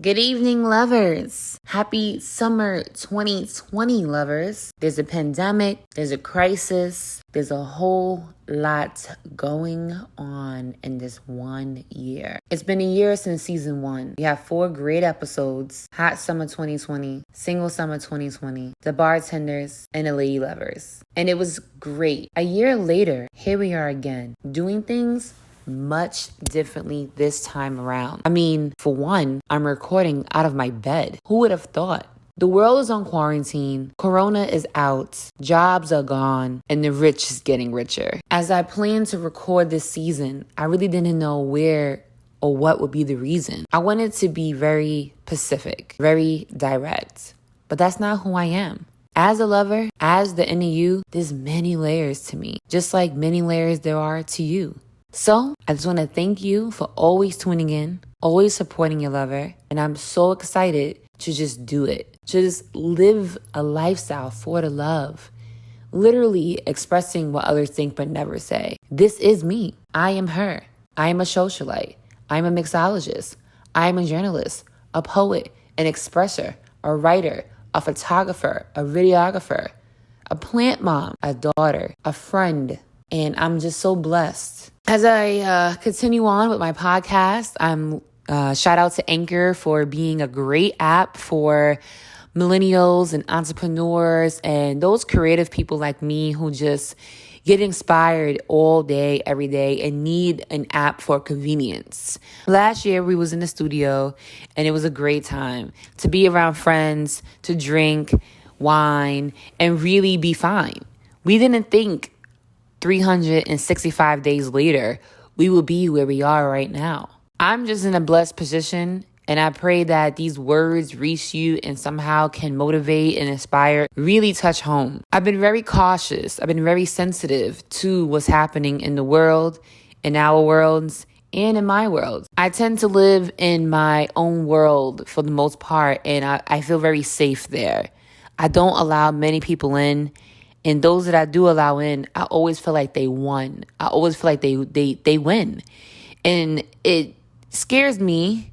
Good evening, lovers. Happy summer 2020, lovers. There's a pandemic, there's a crisis, there's a whole lot going on in this 1 year. It's been a year since season 1. We have 4 great episodes: Hot Summer 2020, Single Summer 2020, The Bartenders, and The Lady Lovers. And it was great. A year later, here we are again, doing things much differently this time around. I mean, for one, I'm recording out of my bed. Who would have thought? The world is on quarantine, Corona is out, jobs are gone, and the rich is getting richer. As I planned to record this season, I really didn't know where or what would be the reason. I wanted to be very specific, very direct, but that's not who I am. As a lover, as the inner you, there's many layers to me, just like many layers there are to you. So I just want to thank you for always tuning in, always supporting your lover. And I'm so excited to just do it, to just live a lifestyle for the love, literally expressing what others think but never say. This is me. I am her. I am a socialite. I am a mixologist. I am a journalist, a poet, an expresser, a writer, a photographer, a videographer, a plant mom, a daughter, a friend. And I'm just so blessed. As I continue on with my podcast, I'm shout out to Anchor for being a great app for millennials and entrepreneurs and those creative people like me who just get inspired all day, every day, and need an app for convenience. Last year, we was in the studio, and it was a great time to be around friends, to drink wine, and really be fine. We didn't think 365 days later, we will be where we are right now. I'm just in a blessed position, and I pray that these words reach you and somehow can motivate and inspire, really touch home. I've been very cautious. I've been very sensitive to what's happening in the world, in our worlds, and in my world. I tend to live in my own world for the most part, and I feel very safe there. I don't allow many people in. And those that I do allow in, I always feel like they won. I always feel like they win. And it scares me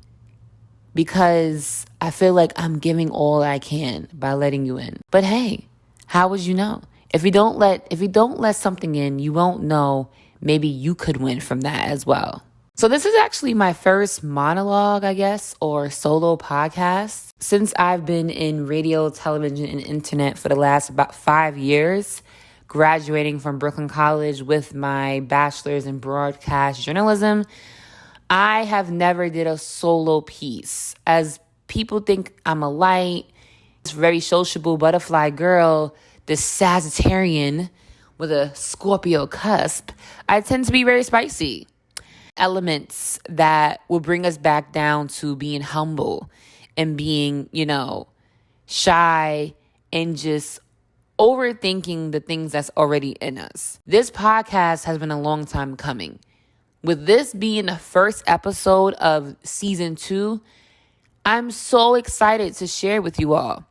because I feel like I'm giving all I can by letting you in. But hey, how would you know? If you don't let something in, you won't know maybe you could win from that as well. So this is actually my first monologue, I guess, or solo podcast. Since I've been in radio, television, and internet for the last about 5 years, graduating from Brooklyn College with my bachelor's in broadcast journalism, I have never did a solo piece. As people think I'm a light, very sociable butterfly girl, this Sagittarian with a Scorpio cusp, I tend to be very spicy. Elements that will bring us back down to being humble and being, shy and just overthinking the things that's already in us. This podcast has been a long time coming. With this being the first episode of season 2, I'm so excited to share with you all.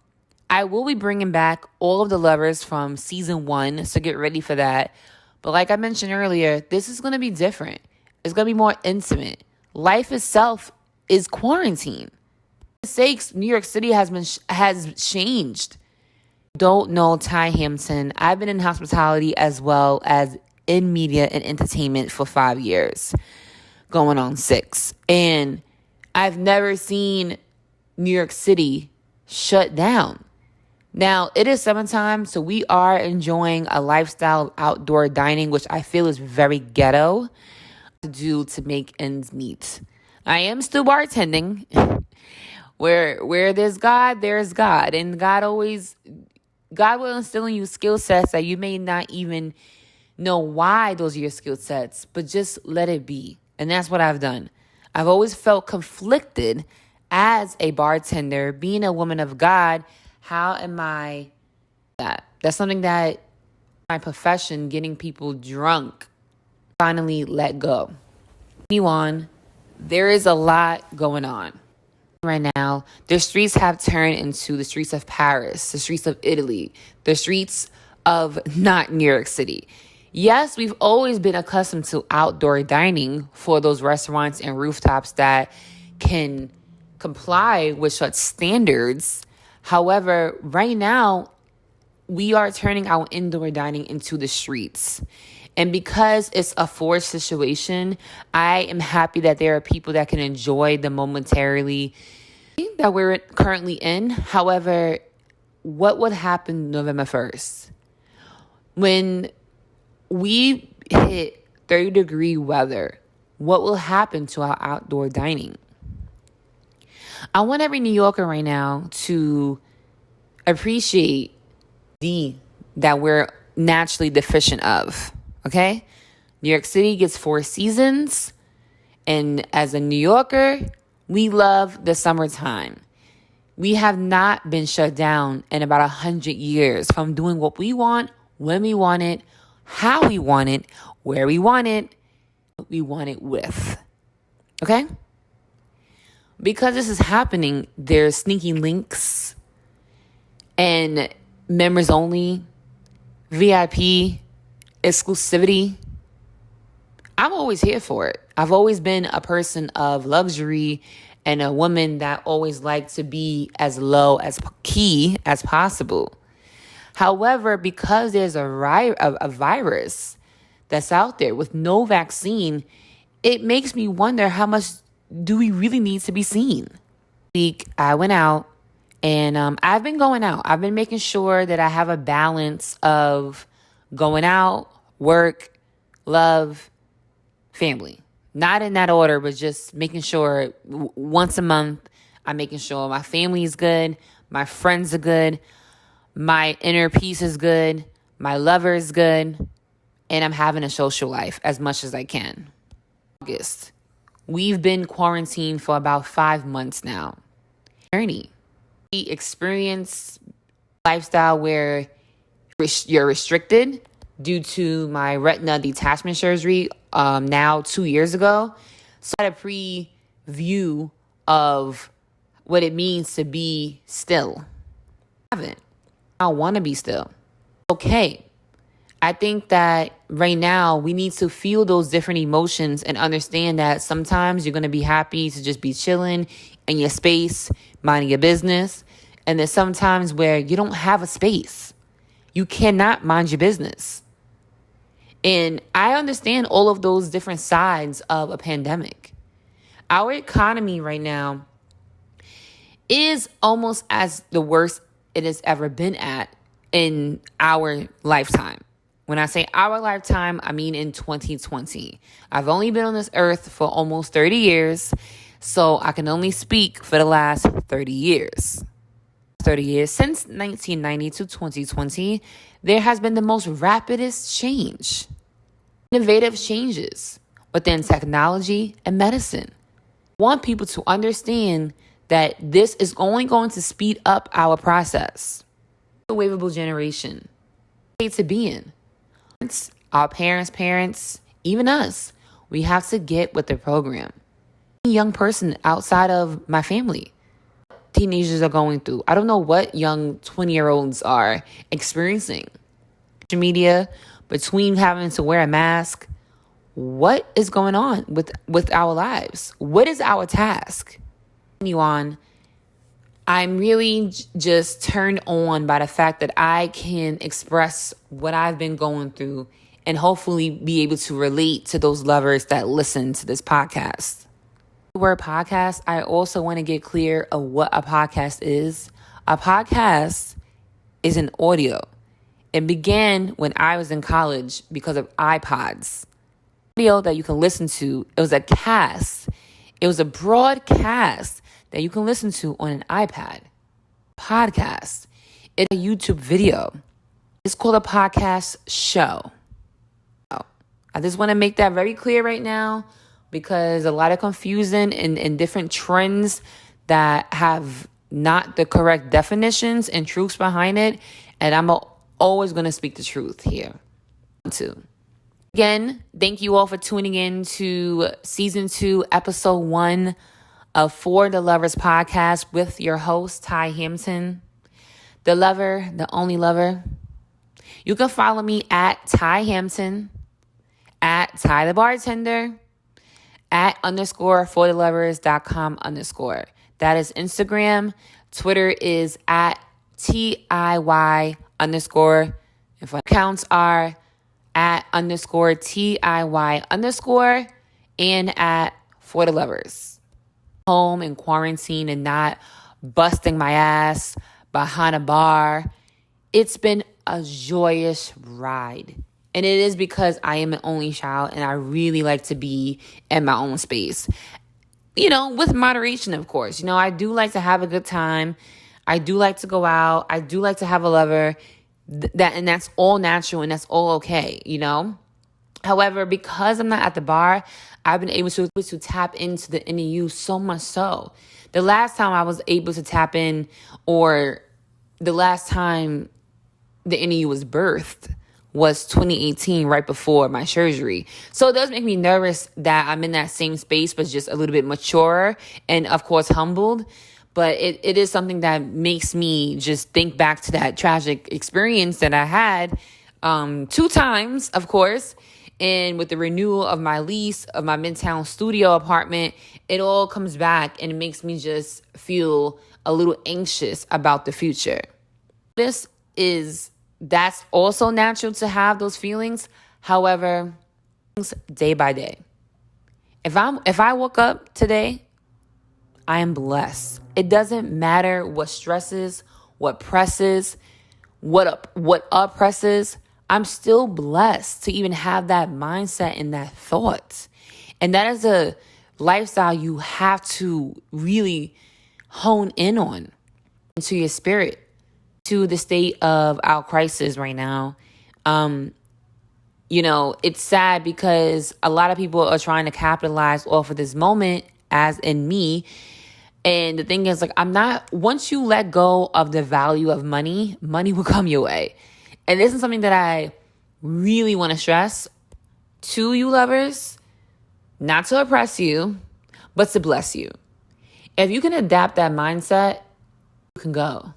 I will be bringing back all of the lovers from season 1, so get ready for that. But like I mentioned earlier, this is going to be different. It's going to be more intimate. Life itself is quarantine. For sakes, New York City has changed. Don't know Ty Hampton. I've been in hospitality as well as in media and entertainment for 5 years, going on 6. And I've never seen New York City shut down. Now, it is summertime, so we are enjoying a lifestyle of outdoor dining, which I feel is very ghetto to do to make ends meet. I am still bartending. Where there's God, there's God. And God will instill in you skill sets that you may not even know why those are your skill sets, but just let it be. And that's what I've done. I've always felt conflicted as a bartender, being a woman of God. How am I that? That's something that my profession, getting people drunk, finally let go. Continue on. There is a lot going on right now. The streets have turned into the streets of Paris, the streets of Italy, the streets of not New York City. Yes, we've always been accustomed to outdoor dining for those restaurants and rooftops that can comply with such standards. However, right now, we are turning our indoor dining into the streets. And because it's a forced situation, I am happy that there are people that can enjoy the momentarily that we're currently in. However, what would happen November 1st? When we hit 30-degree weather, what will happen to our outdoor dining? I want every New Yorker right now to appreciate that we're naturally deficient of, okay? New York City gets 4 seasons, and as a New Yorker, we love the summertime. We have not been shut down in about 100 years from doing what we want, when we want it, how we want it, where we want it, what we want it with, okay? Because this is happening, there's sneaky links and members only, VIP, exclusivity. I'm always here for it. I've always been a person of luxury and a woman that always liked to be as low as key as possible. However, because there's a virus that's out there with no vaccine, it makes me wonder how much do we really need to be seen? Week I went out and I've been going out. I've been making sure that I have a balance of going out, work, love, family. Not in that order, but just making sure once a month, I'm making sure my family is good, my friends are good, my inner peace is good, my lover is good, and I'm having a social life as much as I can. August. We've been quarantined for about 5 months now. Journey. We experience lifestyle where you're restricted due to my retina detachment surgery now 2 years ago. So I had a preview of what it means to be still. I haven't. I want to be still. Okay. I think that right now we need to feel those different emotions and understand that sometimes you're going to be happy to just be chilling in your space, minding your business. And there's sometimes where you don't have a space. You cannot mind your business. And I understand all of those different sides of a pandemic. Our economy right now is almost as the worst it has ever been at in our lifetime. When I say our lifetime, I mean in 2020. I've only been on this earth for almost 30 years, so I can only speak for the last 30 years. 30 years, since 1990 to 2020, there has been the most rapidest change. Innovative changes within technology and medicine. I want people to understand that this is only going to speed up our process. The waivable generation. To be in. Our parents, even us, we have to get with the program. A young person outside of my family, teenagers are going through. I don't know what young 20-year-olds are experiencing. Social media, between having to wear a mask, what is going on with our lives? What is our task? I'm really just turned on by the fact that I can express what I've been going through and hopefully be able to relate to those lovers that listen to this podcast. The word podcast, I also want to get clear of what a podcast is. A podcast is an audio. It began when I was in college because of iPods. Audio that you can listen to, it was a cast. It was a broadcast that you can listen to on an iPad. Podcast. It's a YouTube video. It's called a podcast show. I just want to make that very clear right now because a lot of confusion and different trends that have not the correct definitions and truths behind it. And I'm always going to speak the truth here too. Again, thank you all for tuning in to season 2, episode 1 of For the Lovers podcast with your host, Ty Hampton, the lover, the only lover. You can follow me at Ty Hampton, at Ty the Bartender, at _forthelovers.com_. That is Instagram. Twitter is at TIY underscore. If accounts are at underscore TIY underscore and at For the Lovers. Home in quarantine and not busting my ass behind a bar. It's been a joyous ride. And it is because I am an only child and I really like to be in my own space. With moderation, of course. I do like to have a good time. I do like to go out. I do like to have a lover. And that's all natural and that's all okay, However, because I'm not at the bar, I've been able to tap into the inner you so much so. The last time I was able to tap in, or the last time the inner you was birthed, was 2018, right before my surgery. So it does make me nervous that I'm in that same space, but just a little bit mature and, of course, humbled. But it is something that makes me just think back to that tragic experience that I had 2 times, of course. And with the renewal of my lease of my Midtown studio apartment, it all comes back and it makes me just feel a little anxious about the future. That's also natural to have those feelings. However, day by day. If I woke up today, I am blessed. It doesn't matter what stresses, what presses, what oppresses. I'm still blessed to even have that mindset and that thought. And that is a lifestyle you have to really hone in on into your spirit, to the state of our crisis right now. It's sad because a lot of people are trying to capitalize off of this moment, as in me. And the thing is, once you let go of the value of money, money will come your way. And this is something that I really want to stress to you lovers, not to oppress you, but to bless you. If you can adapt that mindset, you can go.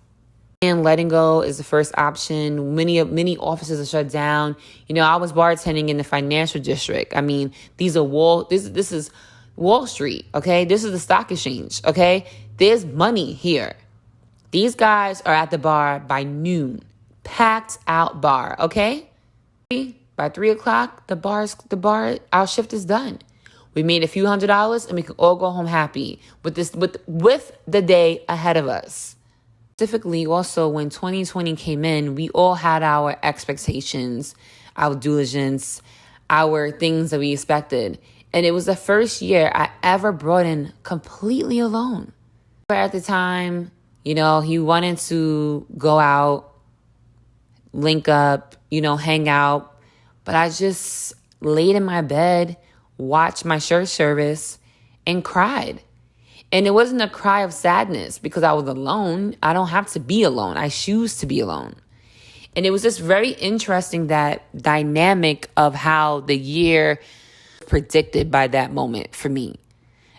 And letting go is the first option. Many offices are shut down. I was bartending in the financial district. I mean, this is Wall Street, okay? This is the stock exchange, okay? There's money here. These guys are at the bar by noon. Packed out bar, okay? By 3:00, the bar, our shift is done. We made a few $100s and we can all go home happy with the day ahead of us. Specifically, also, when 2020 came in, we all had our expectations, our diligence, our things that we expected. And it was the first year I ever brought in completely alone. At the time, he wanted to go out, link up, hang out. But I just laid in my bed, watched my church service, and cried. And it wasn't a cry of sadness because I was alone. I don't have to be alone. I choose to be alone. And it was just very interesting, that dynamic of how the year predicted by that moment for me.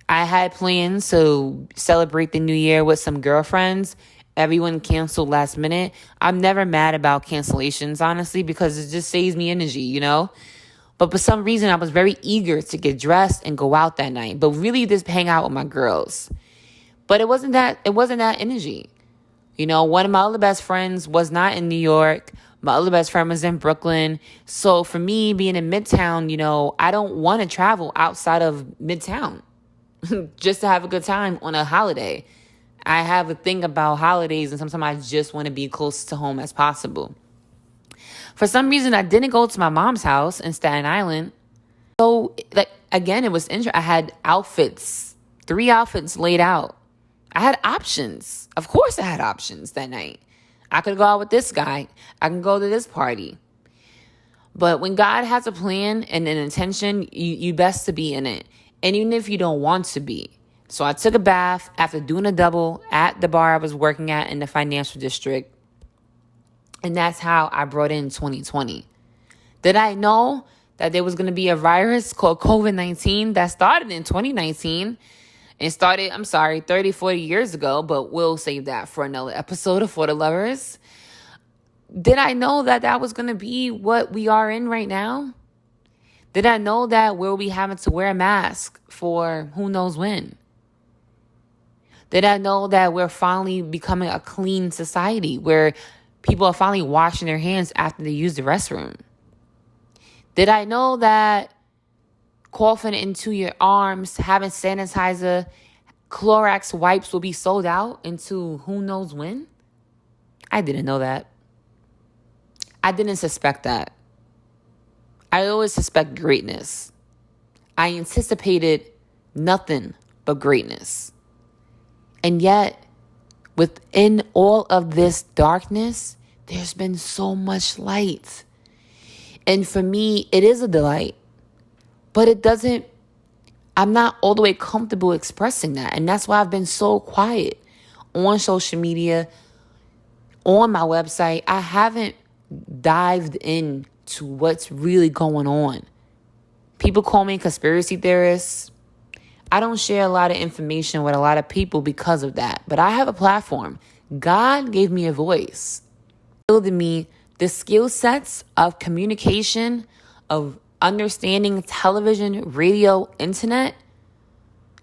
I had plans to celebrate the new year with some girlfriends. Everyone canceled last minute. I'm never mad about cancellations, honestly, because it just saves me energy, But for some reason, I was very eager to get dressed and go out that night, but really just hang out with my girls. But it wasn't that energy. One of my other best friends was not in New York. My other best friend was in Brooklyn. So for me, being in Midtown, I don't want to travel outside of Midtown just to have a good time on a holiday. I have a thing about holidays, and sometimes I just want to be close to home as possible. For some reason, I didn't go to my mom's house in Staten Island. So, again, it was interesting. I had 3 outfits laid out. I had options. Of course I had options that night. I could go out with this guy. I can go to this party. But when God has a plan and an intention, you best to be in it. And even if you don't want to be. So I took a bath after doing a double at the bar I was working at in the financial district. And that's how I brought in 2020. Did I know that there was going to be a virus called COVID-19 that started in 2019 and started, 30, 40 years ago, but we'll save that for another episode of For the Lovers. Did I know that was going to be what we are in right now? Did I know that we'll be having to wear a mask for who knows when? Did I know that we're finally becoming a clean society where people are finally washing their hands after they use the restroom? Did I know that coughing into your arms, having sanitizer, Clorox wipes will be sold out into who knows when? I didn't know that. I didn't suspect that. I always suspect greatness. I anticipated nothing but greatness. And yet, within all of this darkness, there's been so much light. And for me, it is a delight. But I'm not all the way comfortable expressing that. And that's why I've been so quiet on social media, on my website. I haven't dived into what's really going on. People call me conspiracy theorists. I don't share a lot of information with a lot of people because of that. But I have a platform. God gave me a voice. Building me the skill sets of communication, of understanding television, radio, internet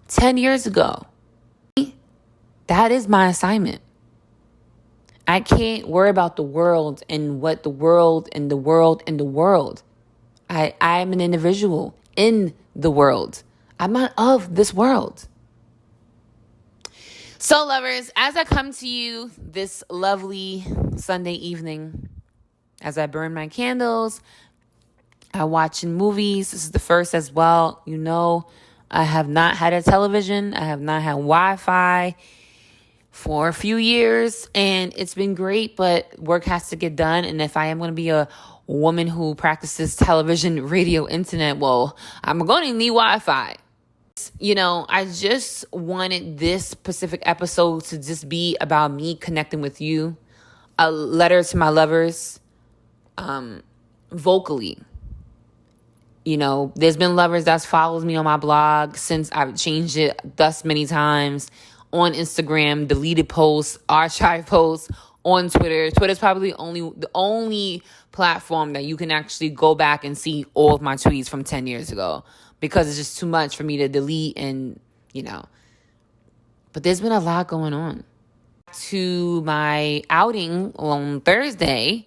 10 years ago. That is my assignment. I can't worry about the world and what the world and the world and the world. I'm an individual in the world. I'm not of this world. So, lovers, as I come to you this lovely Sunday evening, as I burn my candles, I watch movies. This is the first as well. You know, I have not had a television. I have not had Wi-Fi for a few years, and it's been great, but work has to get done. And if I am going to be a woman who practices television, radio, internet, well, I'm going to need Wi-Fi. You know, I just wanted this specific episode to just be about me connecting with you, a letter to my lovers, vocally. You know, there's been lovers that's followed me on my blog since I've changed it thus many times, on Instagram, deleted posts, archive posts, on Twitter. Twitter's probably the only platform that you can actually go back and see all of my tweets from 10 years ago, because it's just too much for me to delete and, you know. But there's been a lot going on. To my outing on Thursday,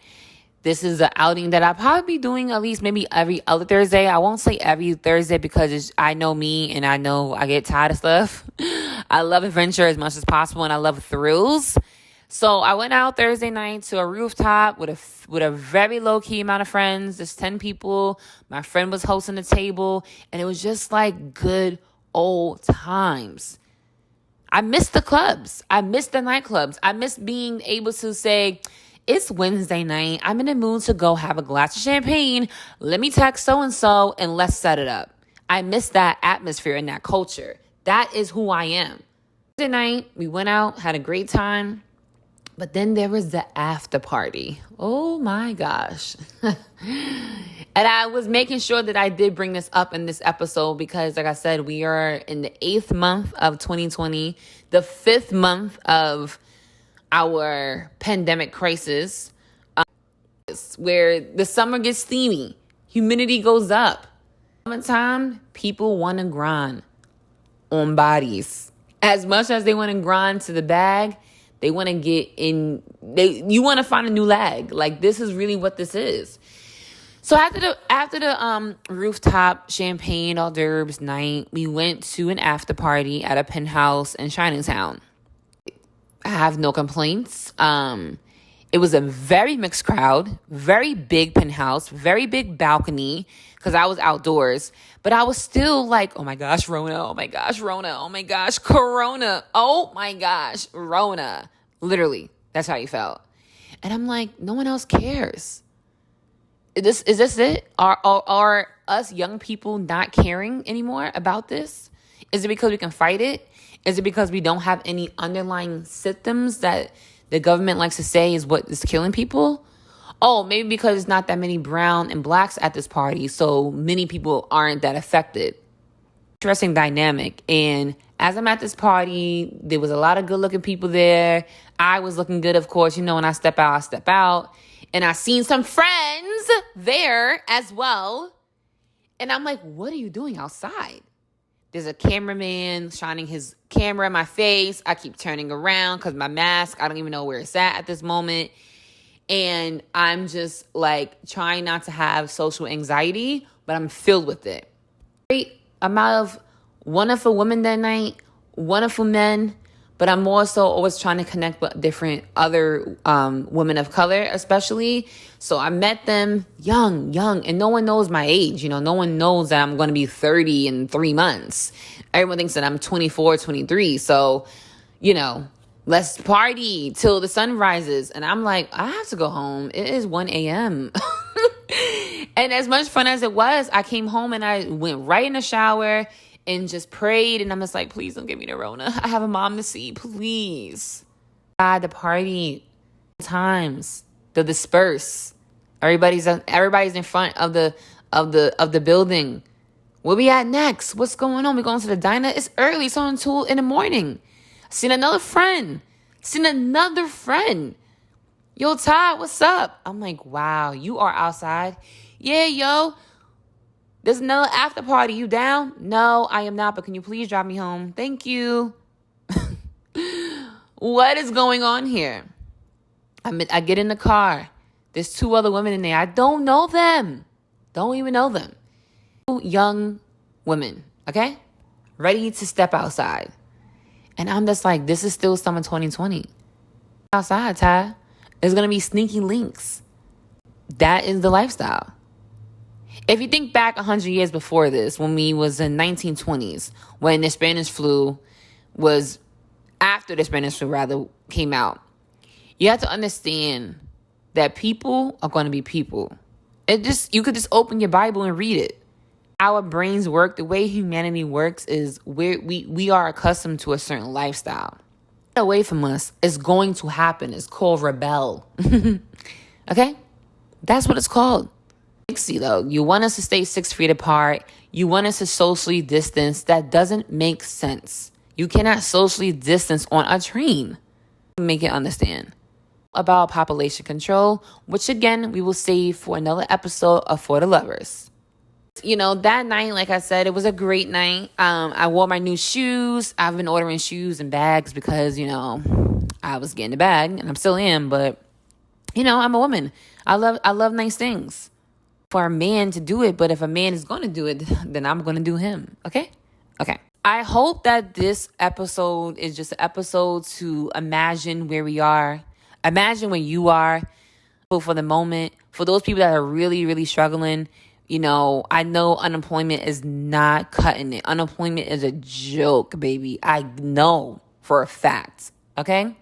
this is an outing that I'll probably be doing at least maybe every other Thursday. I won't say every Thursday because I know me and I know I get tired of stuff. I love adventure as much as possible and I love thrills. So I went out Thursday night to a rooftop with a very low-key amount of friends. There's 10 people. My friend was hosting the table. And it was just like good old times. I miss the clubs. I miss the nightclubs. I miss being able to say, it's Wednesday night. I'm in the mood to go have a glass of champagne. Let me text so-and-so and let's set it up. I miss that atmosphere and that culture. That is who I am. Thursday night, we went out, had a great time. But then there was the after party. Oh my gosh. And I was making sure that I did bring this up in this episode because, like I said, we are in the 8th month of 2020, the 5th month of our pandemic crisis, where the summer gets steamy, humidity goes up. Summertime, people want to grind on bodies. As much as they want to grind to the bag, they want to get in. You want to find a new lag. Like, this is really what this is. So after the rooftop champagne hors d'oeuvres night, we went to an after party at a penthouse in Chinatown. I have no complaints. It was a very mixed crowd, very big penthouse, very big balcony, because I was outdoors. But I was still like, oh my gosh, Rona, oh my gosh, Rona, oh my gosh, Corona, oh my gosh, Rona. Literally, that's how you felt. And I'm like, no one else cares. Is this it? Are us young people not caring anymore about this? Is it because we can fight it? Is it because we don't have any underlying symptoms that the government likes to say is what is killing people? Oh, maybe because there's not that many brown and blacks at this party, so many people aren't that affected. Interesting dynamic. And as I'm at this party, there was a lot of good-looking people there. I was looking good, of course. You know, when I step out, I step out. And I seen some friends there as well. And I'm like, what are you doing outside? There's a cameraman shining his camera in my face. I keep turning around because my mask, I don't even know where it's at this moment. And I'm just like trying not to have social anxiety, but I'm filled with it. Great amount of wonderful women that night, wonderful men, but I'm also always trying to connect with different other women of color, especially. So I met them young, and no one knows my age. You know, no one knows that I'm going to be 30 in 3 months. Everyone thinks that I'm 24, 23. So, you know, let's party till the sun rises. And I'm like, I have to go home. It is 1 a.m. And as much fun as it was, I came home and I went right in the shower and just prayed. And I'm just like, please don't give me the Rona. I have a mom to see, please. God, the party times, the disperse. Everybody's in front of the building. Where we at next? What's going on? We going to the diner? It's early. It's on 2 in the morning. Seen another friend. Yo, Todd, what's up? I'm like, wow, you are outside? Yeah, yo. There's another after party. You down? No, I am not, but can you please drive me home? Thank you. What is going on here? I get in the car. There's 2 other women in there. I don't know them. Don't even know them. 2 young women, okay? Ready to step outside. And I'm just like, this is still summer 2020. Outside, Ty. There's going to be sneaky links. That is the lifestyle. If you think back 100 years before this, when we was in 1920s, when the Spanish flu was, after the Spanish flu rather came out, you have to understand that people are going to be people. You could just open your Bible and read it. Our brains work, the way humanity works is we are accustomed to a certain lifestyle. Away from us is going to happen. It's called rebel. Okay? That's what it's called. See, though, you want us to stay 6 feet apart. You want us to socially distance. That doesn't make sense. You cannot socially distance on a train. Make it understand. About population control, which again, we will save for another episode of For the Lovers. You know, that night, like I said, it was a great night. I wore my new shoes. I've been ordering shoes and bags because, you know, I was getting a bag and I'm still am. But, you know, I'm a woman. I love nice things. For a man to do it, but if a man is going to do it, then I'm going to do him. Okay? I hope that this episode is just an episode to imagine where we are. Imagine where you are for the moment. For those people that are really, really struggling, you know, I know unemployment is not cutting it. Unemployment is a joke, baby. I know for a fact. Okay?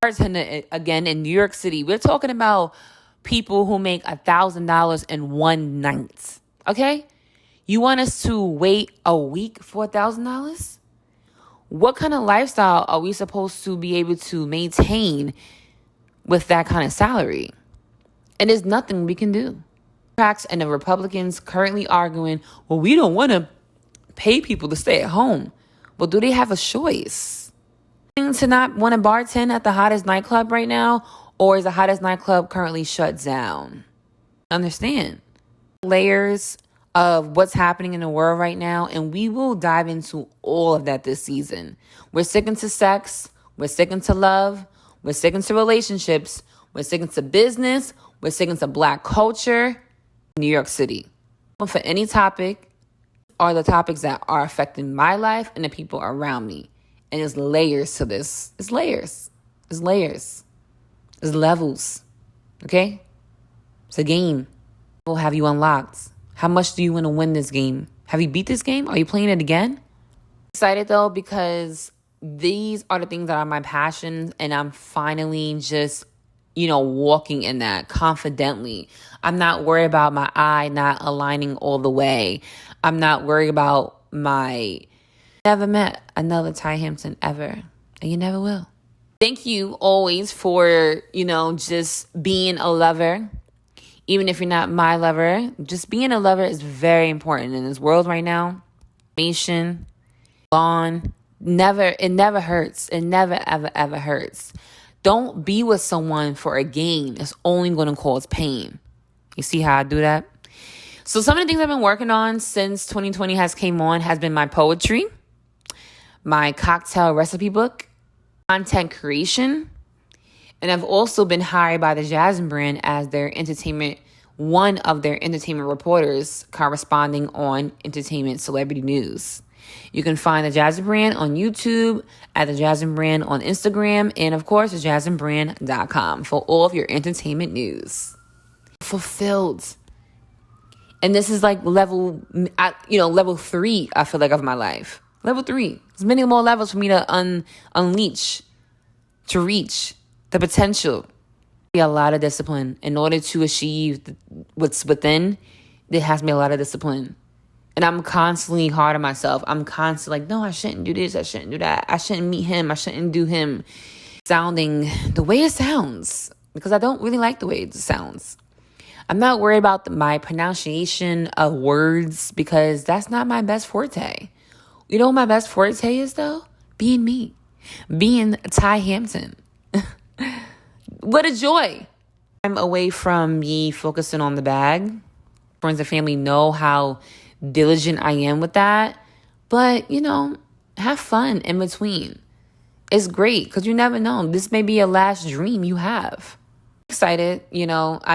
Bartender, again, in New York City, we're talking about people who make $1,000 in one night. Okay? You want us to wait a week for $1,000? What kind of lifestyle are we supposed to be able to maintain with that kind of salary? And there's nothing we can do. Democrats and the Republicans currently arguing, well, we don't want to pay people to stay at home. Well, do they have a choice? To not want to bartend at the hottest nightclub right now? Or is the hottest nightclub currently shut down? Understand. Layers of what's happening in the world right now. And we will dive into all of that this season. We're sticking to sex. We're sticking to love. We're sticking to relationships. We're sticking to business. We're sticking to Black culture. New York City. But for any topic are the topics that are affecting my life and the people around me. And there's layers to this. It's layers. It's layers. It's levels. Okay? It's a game. Will have you unlocked? How much do you want to win this game? Have you beat this game? Are you playing it again? Excited though, because these are the things that are my passions, and I'm finally just, walking in that confidently. I'm not worried about my eye not aligning all the way. I'm not worried about never met another Ty Hampton ever, and you never will. Thank you always for, just being a lover. Even if you're not my lover, just being a lover is very important in this world right now. It never hurts. It never, ever, ever hurts. Don't be with someone for a gain. It's only going to cause pain. You see how I do that? So some of the things I've been working on since 2020 has came on has been my poetry, my cocktail recipe book, content creation, and I've also been hired by the Jasmine brand as one of their entertainment reporters corresponding on entertainment celebrity news. You can find the Jasmine brand on YouTube, at the Jasmine brand on Instagram, and of course, thejasminebrand.com for all of your entertainment news. Fulfilled. And this is like level 3, I feel like, of my life. Level 3. There's many more levels for me to unleash, to reach the potential. A lot of discipline. In order to achieve what's within, there has to be a lot of discipline. And I'm constantly hard on myself. I'm constantly like, no, I shouldn't do this. I shouldn't do that. I shouldn't meet him. I shouldn't do him. Sounding the way it sounds. Because I don't really like the way it sounds. I'm not worried about my pronunciation of words because that's not my best forte. You know what my best forte is, though? Being me. Being Ty Hampton. What a joy. I'm away from me focusing on the bag. Friends and family know how diligent I am with that. But, have fun in between. It's great because you never know. This may be a last dream you have. Excited, I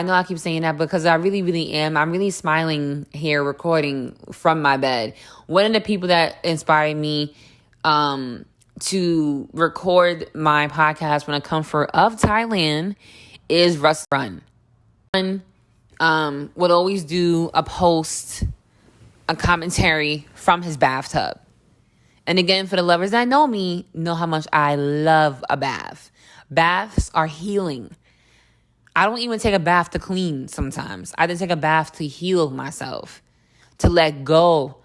know I keep saying that because I really, really am. I'm really smiling here recording from my bed. One of the people that inspired me to record my podcast when I come of TiyLand is Russ Run. Would always do a commentary from his bathtub. And again, for the lovers that know me, know how much I love a bath. Baths are healing. I don't even take a bath to clean sometimes. I just take a bath to heal myself, to let go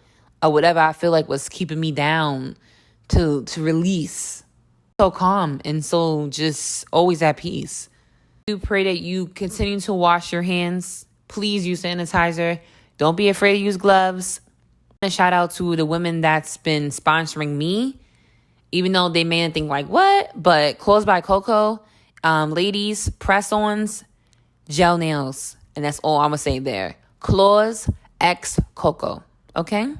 of whatever I feel like was keeping me down, to release. So calm and so just always at peace. I do pray that you continue to wash your hands. Please use sanitizer. Don't be afraid to use gloves. And shout out to the women that's been sponsoring me, even though they may not think like, what? But Clothes by Coco, ladies, press-ons, gel nails. And that's all I'm going to say there. Claws X Coco. Okay?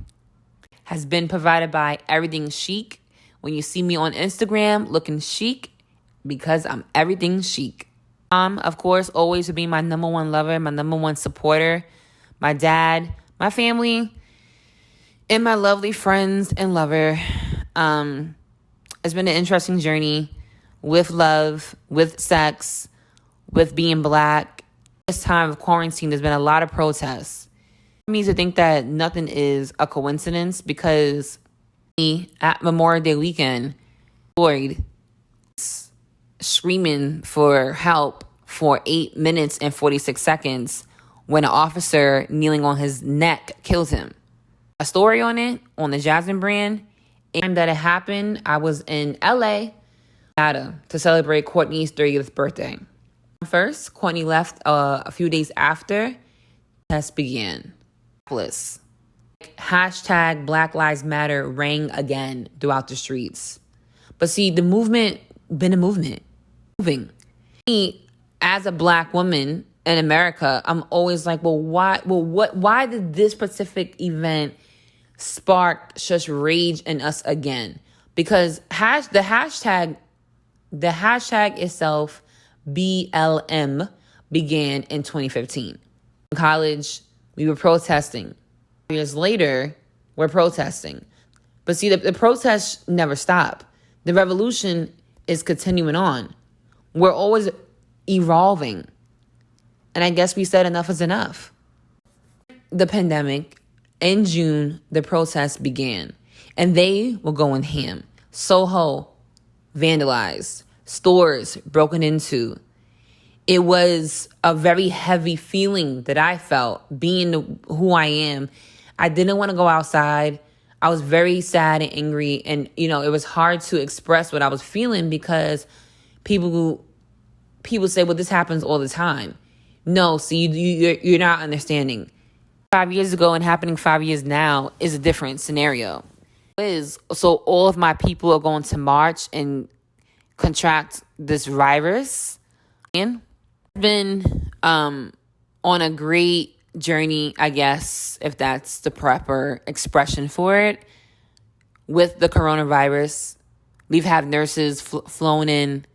Has been provided by Everything Chic. When you see me on Instagram looking chic, because I'm everything chic. Of course, always will be my number one lover, my number one supporter, my dad, my family, and my lovely friends and lover. It's been an interesting journey with love, with sex, with being Black. This time of quarantine, there's been a lot of protests. It means to think that nothing is a coincidence because at Memorial Day weekend, Floyd screaming for help for 8 minutes and 46 seconds when an officer kneeling on his neck killed him. A story on it on the Jasmine brand. And that it happened, I was in LA to celebrate Courtney's 30th birthday. First, Courtney left a few days after tests began. Hashtag Black Lives Matter rang again throughout the streets. But see, the movement been a movement. Moving. Me, as a Black woman in America, I'm always like, why did this specific event spark such rage in us again? Because the hashtag itself, BLM, began in 2015. In college, we were protesting. Years later, we're protesting. But see, the protests never stop. The revolution is continuing on. We're always evolving. And I guess we said enough is enough. The pandemic, in June, the protests began. And they were going ham. Soho, vandalized. Stores broken into. It was a very heavy feeling that I felt being who I am. I didn't want to go outside. I was very sad and angry. And, it was hard to express what I was feeling because people say, well, this happens all the time. No, see, you're not understanding. 5 years ago and happening 5 years now is a different scenario. So all of my people are going to march and contract this virus. And I've been on a great journey, I guess, if that's the proper expression for it, with the coronavirus. We've had nurses flown in,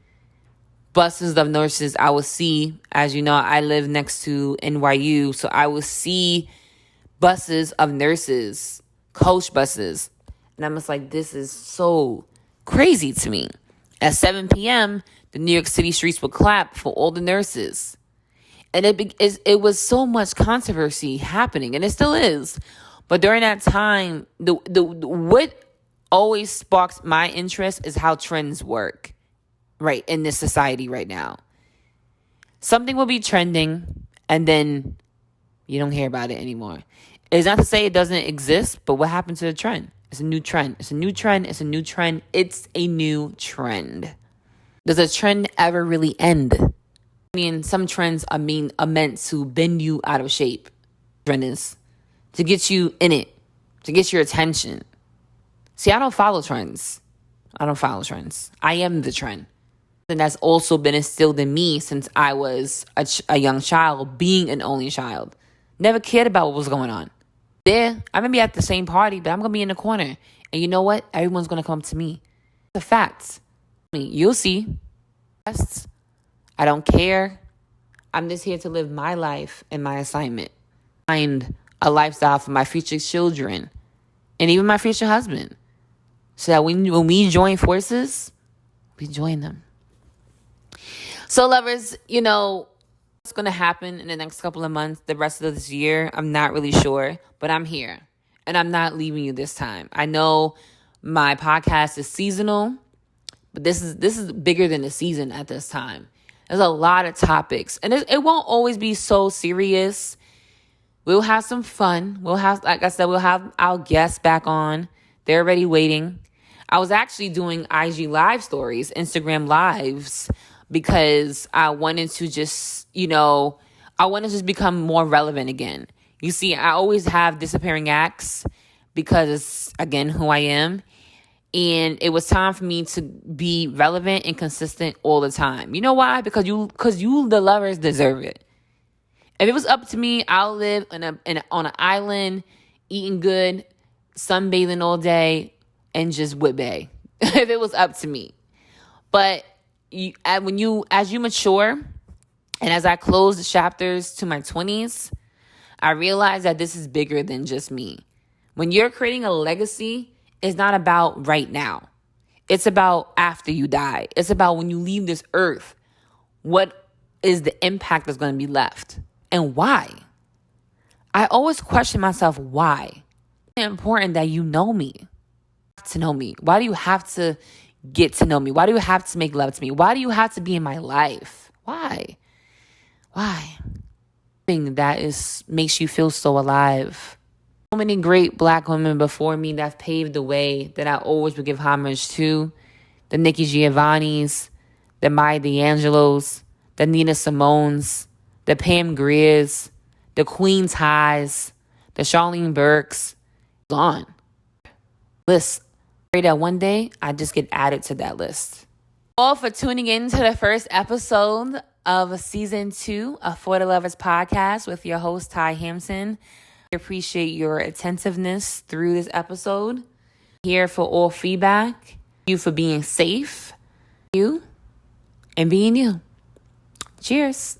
buses of nurses. I will see, as you know, I live next to NYU, so I will see buses of nurses, coach buses. And I'm just like, this is so crazy to me. At 7 p.m., the New York City streets would clap for all the nurses. And it was so much controversy happening, and it still is. But during that time, the what always sparks my interest is how trends work, right, in this society right now. Something will be trending, and then you don't hear about it anymore. It's not to say it doesn't exist, but what happened to the trend? It's a new trend. It's a new trend. It's a new trend. It's a new trend. Does a trend ever really end? I mean, some trends are meant to bend you out of shape. Trend is to get you in it, to get your attention. See, I don't follow trends. I am the trend. And that's also been instilled in me since I was a young child, being an only child. Never cared about what was going on. I'm going to be at the same party, but I'm going to be in the corner. And you know what? Everyone's going to come to me. The facts. I mean, you'll see. I don't care. I'm just here to live my life and my assignment. Find a lifestyle for my future children and even my future husband. So that when we join forces, we join them. So lovers, you know, what's going to happen in the next couple of months, the rest of this year, I'm not really sure, but I'm here and I'm not leaving you this time. I know my podcast is seasonal, but this is bigger than the season at this time. There's a lot of topics, and it won't always be so serious. We'll have some fun. We'll have our guests back on. They're already waiting. I was actually doing IG live stories, Instagram lives, because I wanted to just become more relevant again. You see, I always have disappearing acts because it's, again, who I am. And it was time for me to be relevant and consistent all the time. You know why? Because you, the lovers, deserve it. If it was up to me, I'll live on an island, eating good, sunbathing all day, and just whip bay. If it was up to me. But as you mature, and as I close the chapters to my 20s, I realized that this is bigger than just me. When you're creating a legacy, it's not about right now. It's about after you die. It's about when you leave this earth. What is the impact that's going to be left? And why? I always question myself, why? It's important that you know me. To know me. Why do you have to get to know me? Why do you have to make love to me? Why do you have to be in my life? Why? Thing that makes you feel so alive. So many great Black women before me that paved the way that I always would give homage to. The Nikki Giovannis, the Maya D'Angelos, the Nina Simones, the Pam Greers, the Queen Ties, the Charlene Burks. Gone. List. Pray that one day I just get added to that list. All for tuning in to the first episode of season 2 of For the Lovers podcast with your host, Ty Hampson. I appreciate your attentiveness through this episode. Here for all feedback. Thank you for being safe. You and being you. Cheers.